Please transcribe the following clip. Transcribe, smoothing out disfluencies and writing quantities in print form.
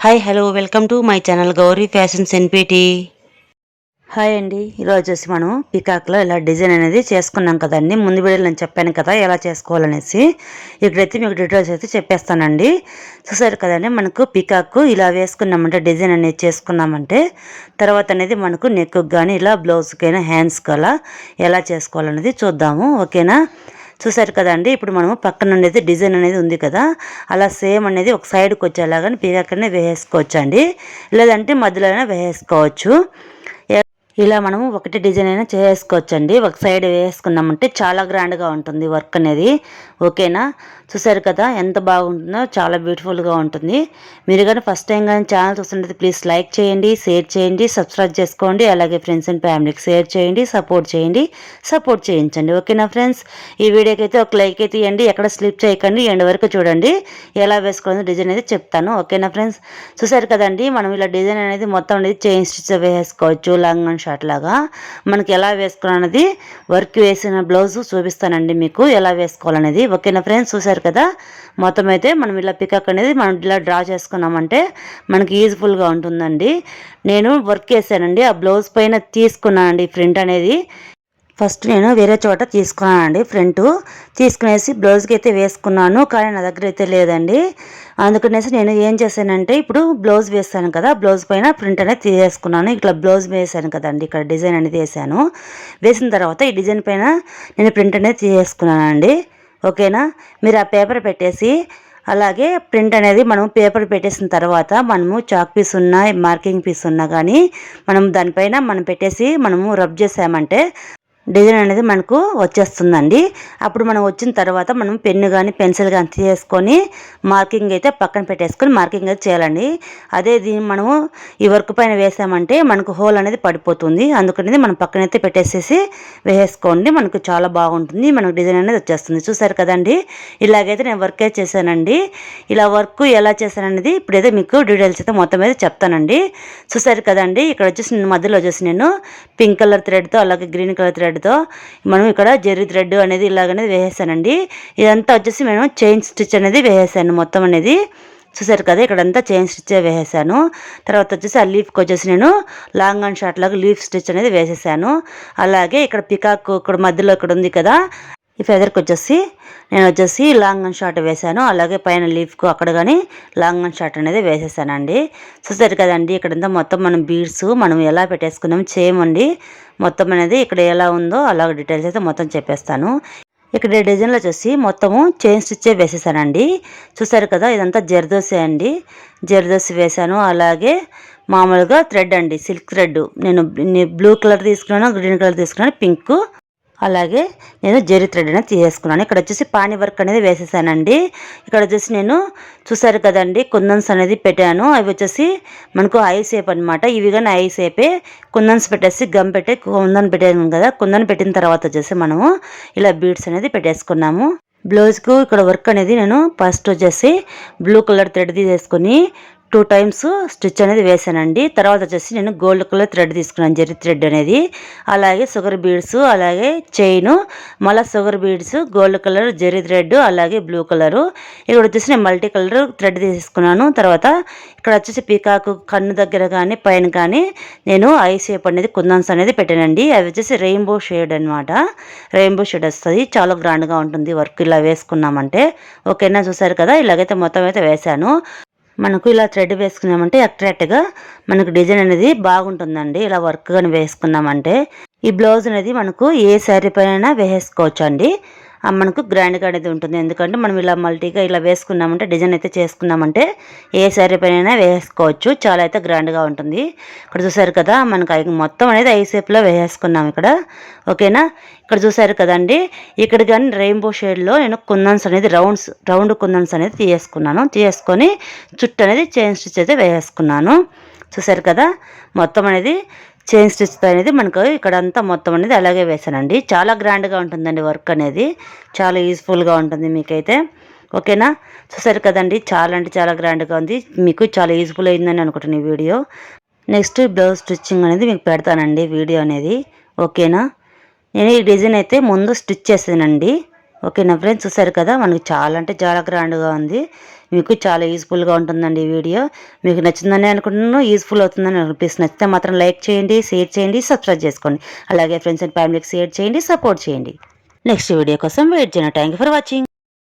Hi hello welcome to my channel Gauri fashions NPT. Hi అండి, ఈరోజు వచ్చేసి మనం పికాక్లో ఇలా డిజైన్ అనేది చేసుకున్నాం కదండి. ముందు వీడియోలో నేను చెప్పాను కదా ఎలా చేసుకోవాలనేసి. ఇక్కడైతే మీకు డీటెయిల్స్ అయితే చెప్పేస్తానండి. చూసారు కదండి, మనకు పికాక్ ఇలా వేసుకున్నామంటే డిజైన్ అనేది చేసుకున్నామంటే తర్వాత అనేది మనకు నెక్కు కానీ ఇలా బ్లౌజ్కైనా హ్యాండ్స్కి అలా ఎలా చేసుకోవాలనేది చూద్దాము. ఓకేనా. చూసారు కదండి, ఇప్పుడు మనము పక్కన అనేది డిజైన్ అనేది ఉంది కదా, అలా సేమ్ అనేది ఒక సైడ్కి వచ్చేలాగానే పీకాక్ అనేది వేసుకోవచ్చు అండి, లేదంటే మధ్యలో అయినా వేసుకోవచ్చు. ఇలా మనము ఒకటి డిజైన్ అయినా చేసుకోవచ్చండి. ఒక సైడ్ వేసుకున్నామంటే చాలా గ్రాండ్గా ఉంటుంది వర్క్ అనేది. ఓకేనా. చూసారు కదా ఎంత బాగుంటుందో, చాలా బ్యూటిఫుల్గా ఉంటుంది. మీరు కానీ ఫస్ట్ టైం కానీ ఛానల్ చూస్తుంటే ప్లీజ్ లైక్ చేయండి, షేర్ చేయండి, సబ్స్క్రైబ్ చేసుకోండి. అలాగే ఫ్రెండ్స్ అండ్ ఫ్యామిలీకి షేర్ చేయండి, సపోర్ట్ చేయించండి. ఓకేనా ఫ్రెండ్స్. ఈ వీడియోకి అయితే ఒక లైక్ అయితే ఇవ్వండి, ఎక్కడ స్లిప్ చేయకండి, ఎండ్ వరకు చూడండి. ఎలా వేసుకోవాలో డిజైన్ అయితే చెప్తాను. ఓకేనా ఫ్రెండ్స్. చూసారు కదండి, మనం ఇలా డిజైన్ అనేది మొత్తం అనేది చైన్ స్టిచ్ వేసుకోవచ్చు, లాంగ్ అండ్ షార్ట్ లాగా. మనకి ఎలా వేసుకోవాలనేది వర్క్ వేసిన బ్లౌజ్ చూపిస్తానండి మీకు ఎలా వేసుకోవాలనేది. ఓకేనా ఫ్రెండ్స్. చూసారు కదా, మొత్తం అయితే మనం ఇలా పికాక్ అనేది మనం ఇలా డ్రా చేసుకున్నామంటే మనకి యూజ్ఫుల్గా ఉంటుందండి. నేను వర్క్ వేసానండి, ఆ బ్లౌజ్ పైన తీసుకున్నానండి ప్రింట్ అనేది. ఫస్ట్ నేను వేరే చోట తీసుకున్నానండి ఫ్రంట్, తీసుకునేసి బ్లౌజ్కి అయితే వేసుకున్నాను, కానీ నా దగ్గర అయితే లేదండి. అందుకనేసి నేను ఏం చేశానంటే ఇప్పుడు బ్లౌజ్ వేసాను కదా, బ్లౌజ్ పైన ప్రింట్ అనేది తీసేసుకున్నాను. ఇట్లా బ్లౌజ్ వేసాను కదండి, ఇక్కడ డిజైన్ అనేది వేసాను. వేసిన తర్వాత ఈ డిజైన్ పైన నేను ప్రింట్ అనేది తీసేసుకున్నానండి. ఓకేనా. మీరు ఆ పేపర్ పెట్టేసి అలాగే ప్రింట్ అనేది మనం పేపర్ పెట్టేసిన తర్వాత మనము చాక్ పీస్ ఉన్నా మార్కింగ్ పీస్ ఉన్నా కానీ మనం దానిపైన మనం పెట్టేసి మనము రబ్ చేసామంటే డిజైన్ అనేది మనకు వచ్చేస్తుందండి. అప్పుడు మనం వచ్చిన తర్వాత మనం పెన్ను కానీ పెన్సిల్ కానీ తీసుకొని మార్కింగ్ అయితే పక్కన పెట్టేసుకొని మార్కింగ్ అయితే చేయాలండి. అదే దీన్ని మనము ఈ వర్క్ పైన వేసామంటే మనకు హోల్ అనేది పడిపోతుంది. అందుకనేది మనం పక్కనైతే పెట్టేసేసి వేసుకోండి, మనకు చాలా బాగుంటుంది, మనకు డిజైన్ అనేది వచ్చేస్తుంది. చూసారు కదండి, ఇలాగైతే నేను వర్క్ అయితే చేశానండి. ఇలా వర్క్ ఎలా చేశాననేది ఇప్పుడైతే మీకు డీటెయిల్స్ అయితే మొత్తం అయితే చెప్తానండి. చూసారు కదండి, ఇక్కడ వచ్చేసి మధ్యలో వచ్చేసి నేను పింక్ కలర్ థ్రెడ్తో అలాగే గ్రీన్ కలర్ థ్రెడ్తో మనం ఇక్కడ జెర్రీ థ్రెడ్ అనేది ఇలాగనేది వేసేసానండి. ఇదంతా వచ్చేసి నేను చైన్ స్టిచ్ అనేది వేసేసాను మొత్తం అనేది. చూసారు కదా, ఇక్కడంతా చైన్ స్టిచ్ వేసేసాను. తర్వాత వచ్చేసి ఆ లీఫ్కి వచ్చేసి నేను లాంగ్ అండ్ షార్ట్ లాగా లీఫ్ స్టిచ్ అనేది వేసేసాను. అలాగే ఇక్కడ పికాక్ ఇక్కడ మధ్యలో ఇక్కడ ఉంది కదా, ఈ ఫెదర్కి వచ్చేసి నేను వచ్చేసి లాంగ్ అండ్ షార్ట్ వేసాను. అలాగే పైన లీఫ్కు అక్కడ కానీ లాంగ్ అండ్ షార్ట్ అనేది వేసేసానండి. చూసారు కదండి, ఇక్కడంతా మొత్తం మనం బీడ్స్ మనం ఎలా పెట్టేసుకున్నాం చేయమండి. మొత్తం అనేది ఇక్కడ ఎలా ఉందో అలాగ డీటెయిల్స్ అయితే మొత్తం చెప్పేస్తాను. ఇక్కడ డిజైన్లో వచ్చేసి మొత్తము చైన్ స్టిచ్చే వేసేసానండి. చూసారు కదా, ఇదంతా జర్దోసి అండి, జర్దోసి వేసాను. అలాగే మామూలుగా థ్రెడ్ అండి, సిల్క్ థ్రెడ్. నేను బ్లూ కలర్ తీసుకున్నాను, గ్రీన్ కలర్ తీసుకున్నాను, పింక్, అలాగే నేను జెర్రీ థ్రెడ్ అనేది తీసేసుకున్నాను. ఇక్కడ వచ్చేసి పానీ వర్క్ అనేది వేసేసానండి. ఇక్కడ వచ్చేసి నేను చూసారు కదండి కుందన్స్ అనేది పెట్టాను. అవి వచ్చేసి మనకు ఐ షేప్ అనమాట. ఇవి కానీ ఐ షేపే. కుందన్స్ పెట్టేసి గమ్ పెట్టి కుందన్ పెట్టాను కదా, కుందన్ పెట్టిన తర్వాత వచ్చేసి మనము ఇలా బీడ్స్ అనేది పెట్టేసుకున్నాము. బ్లౌజ్కు ఇక్కడ వర్క్ అనేది నేను ఫస్ట్ వచ్చేసి బ్లూ కలర్ థ్రెడ్ తీసేసుకొని 2 టైమ్స్ స్టిచ్ అనేది వేసానండి. తర్వాత వచ్చేసి నేను గోల్డ్ కలర్ థ్రెడ్ తీసుకున్నాను, జెర్రీ థ్రెడ్ అనేది. అలాగే షుగర్ బీడ్స్, అలాగే చైను, మళ్ళీ sugar beads, gold colour Jerry thread, అలాగే బ్లూ కలరు. ఇక్కడ వచ్చేసి నేను మల్టీ కలర్ థ్రెడ్ తీసుకున్నాను. తర్వాత ఇక్కడ వచ్చేసి పీకాకు కన్ను దగ్గర కానీ పైన కానీ నేను ఐ షేప్ అనేది కుందన్స్ అనేది పెట్టానండి. అవి వచ్చేసి రెయిన్బో షేడ్ అనమాట. రెయిన్బో షేడ్ వస్తుంది, చాలా గ్రాండ్గా ఉంటుంది వర్క్ ఇలా వేసుకున్నామంటే. ఓకేనా. చూసారు కదా, ఇలాగైతే మొత్తం అయితే వేసాను. మనకు ఇలా థ్రెడ్ వేసుకున్నామంటే అట్రాక్ట్గా మనకు డిజైన్ అనేది బాగుంటుందండి. ఇలా వర్క్ కానీ వేసుకున్నామంటే ఈ బ్లౌజ్ అనేది మనకు ఏ శారీ పైన వేసుకోవచ్చు అండి. మనకు గ్రాండ్గా అనేది ఉంటుంది. ఎందుకంటే మనం ఇలా మల్టీగా ఇలా వేసుకున్నామంటే డిజైన్ అయితే చేసుకున్నామంటే ఏ శారీ పైన వేసుకోవచ్చు, చాలా అయితే గ్రాండ్గా ఉంటుంది. ఇక్కడ చూసారు కదా, మనకు మొత్తం అనేది ఐ షేప్లో వేసుకున్నాం ఇక్కడ. ఓకేనా. ఇక్కడ చూసారు కదండి, ఇక్కడ కానీ రెయిన్బో షేడ్లో నేను కుందన్స్ అనేది రౌండ్ కుందన్స్ అనేది తీసుకొని చుట్టూ అనేది చైన్ స్టిచ్ అయితే వేసుకున్నాను. చూసారు కదా, మొత్తం అనేది చైన్ స్టిచ్ అనేది మనకు ఇక్కడ అంతా మొత్తం అనేది అలాగే వేసానండి. చాలా గ్రాండ్గా ఉంటుందండి వర్క్ అనేది, చాలా యూజ్ఫుల్గా ఉంటుంది మీకైతే. ఓకేనా. చూసారు కదండి, చాలా అంటే చాలా గ్రాండ్గా ఉంది, మీకు చాలా యూజ్ఫుల్ అయిందని అనుకుంటున్నాను ఈ వీడియో. నెక్స్ట్ బ్లౌజ్ స్టిచ్చింగ్ అనేది మీకు పెడతానండి వీడియో అనేది. ఓకేనా. నేను ఈ డిజైన్ అయితే ముందు స్టిచ్ చేసానండి. ఓకేనా ఫ్రెండ్స్. చూసారు కదా, మనకి చాలా అంటే చాలా గ్రాండ్గా ఉంది. మీకు చాలా యూస్ఫుల్గా ఉంటుందండి ఈ వీడియో. మీకు నచ్చిందని అనుకుంటున్నాను, యూస్ఫుల్ అవుతుందని ప్లీజ్ నచ్చితే మాత్రం లైక్ చేయండి, షేర్ చేయండి, సబ్స్క్రైబ్ చేసుకోండి. అలాగే ఫ్రెండ్స్ అండ్ ఫ్యామిలీకి షేర్ చేయండి, సపోర్ట్ చేయండి. నెక్స్ట్ వీడియో కోసం వెయిట్ చేయండి. Thank you for watching.